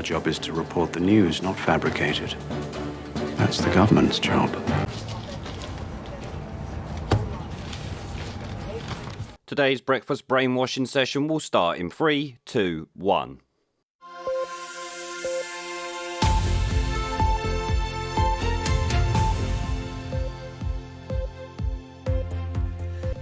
job is to report the news, not fabricate it. That's the government's job. Today's breakfast brainwashing session will start in 3, 2, 1.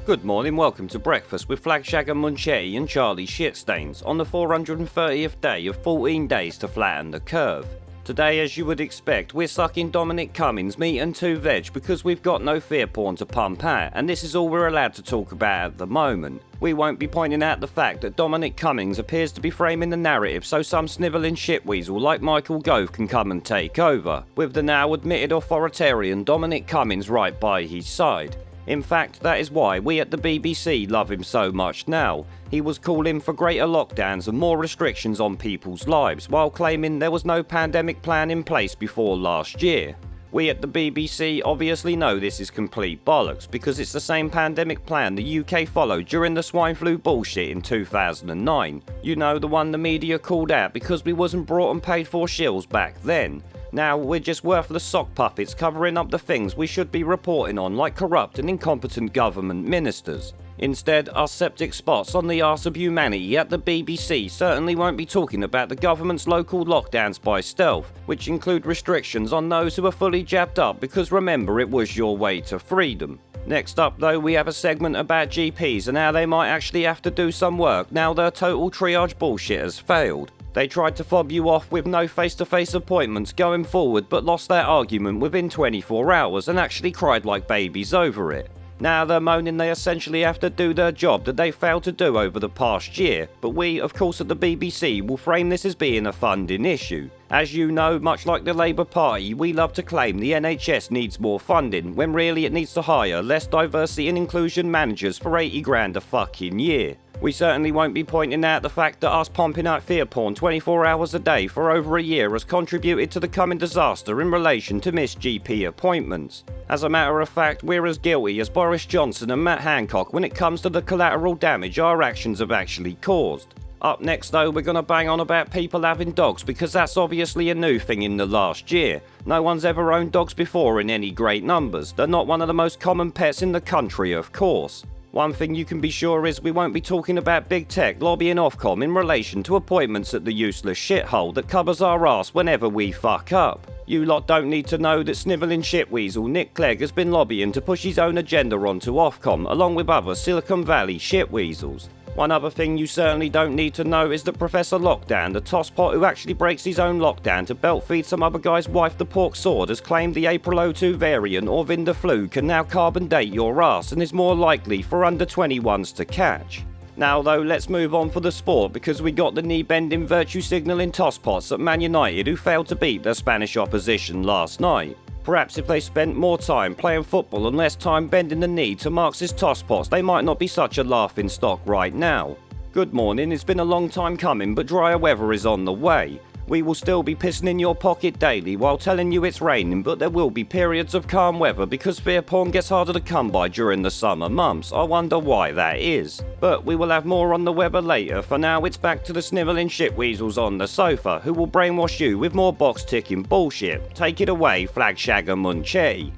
Good morning, welcome to breakfast with Flagshagger Munchetti and Charlie Shitstains on the 430th day of 14 days to flatten the curve. Today, as you would expect, we're sucking Dominic Cummings meat and 2 veg because we've got no fear porn to pump out, and this is all we're allowed to talk about at the moment. We won't be pointing out the fact that Dominic Cummings appears to be framing the narrative so some snivelling shitweasel like Michael Gove can come and take over, with the now admitted authoritarian Dominic Cummings right by his side. In fact, that is why we at the BBC love him so much now. He was calling for greater lockdowns and more restrictions on people's lives, while claiming there was no pandemic plan in place before last year. We at the BBC obviously know this is complete bollocks, because it's the same pandemic plan the UK followed during the swine flu bullshit in 2009. You know, the one the media called out because we wasn't brought and paid for shills back then. Now we're just worthless sock puppets covering up the things we should be reporting on, like corrupt and incompetent government ministers. Instead, our septic spots on the arse of humanity at the BBC certainly won't be talking about the government's local lockdowns by stealth, which include restrictions on those who are fully jabbed up, because remember, it was your way to freedom. Next up though, we have a segment about GPs and how they might actually have to do some work now their total triage bullshit has failed. They tried to fob you off with no face-to-face appointments going forward, but lost their argument within 24 hours and actually cried like babies over it. Now they're moaning they essentially have to do their job that they failed to do over the past year, but we, of course at the BBC, will frame this as being a funding issue. As you know, much like the Labour Party, we love to claim the NHS needs more funding, when really it needs to hire less diversity and inclusion managers for 80 grand a fucking year. We certainly won't be pointing out the fact that us pumping out fear porn 24 hours a day for over a year has contributed to the coming disaster in relation to missed GP appointments. As a matter of fact, we're as guilty as Boris Johnson and Matt Hancock when it comes to the collateral damage our actions have actually caused. Up next though, we're gonna bang on about people having dogs, because that's obviously a new thing in the last year. No one's ever owned dogs before in any great numbers. They're not one of the most common pets in the country, of course. One thing you can be sure is we won't be talking about big tech lobbying Ofcom in relation to appointments at the useless shithole that covers our arse whenever we fuck up. You lot don't need to know that snivelling shitweasel Nick Clegg has been lobbying to push his own agenda onto Ofcom, along with other Silicon Valley shitweasels. One other thing you certainly don't need to know is that Professor Lockdown, the tosspot who actually breaks his own lockdown to belt feed some other guy's wife the pork sword, has claimed the April 02 variant or Vinda flu can now carbon date your ass and is more likely for under 21s to catch. Now though, let's move on for the sport, because we got the knee-bending virtue signalling tosspots at Man United who failed to beat their Spanish opposition last night. Perhaps if they spent more time playing football and less time bending the knee to Marxist tosspots, they might not be such a laughing stock right now. Good morning, it's been a long time coming, but drier weather is on the way. We will still be pissing in your pocket daily while telling you it's raining, but there will be periods of calm weather because fear porn gets harder to come by during the summer months. I wonder why that is. But we will have more on the weather later. For now, it's back to the snivelling shitweasels on the sofa, who will brainwash you with more box-ticking bullshit. Take it away, Flagshagger Munchetti.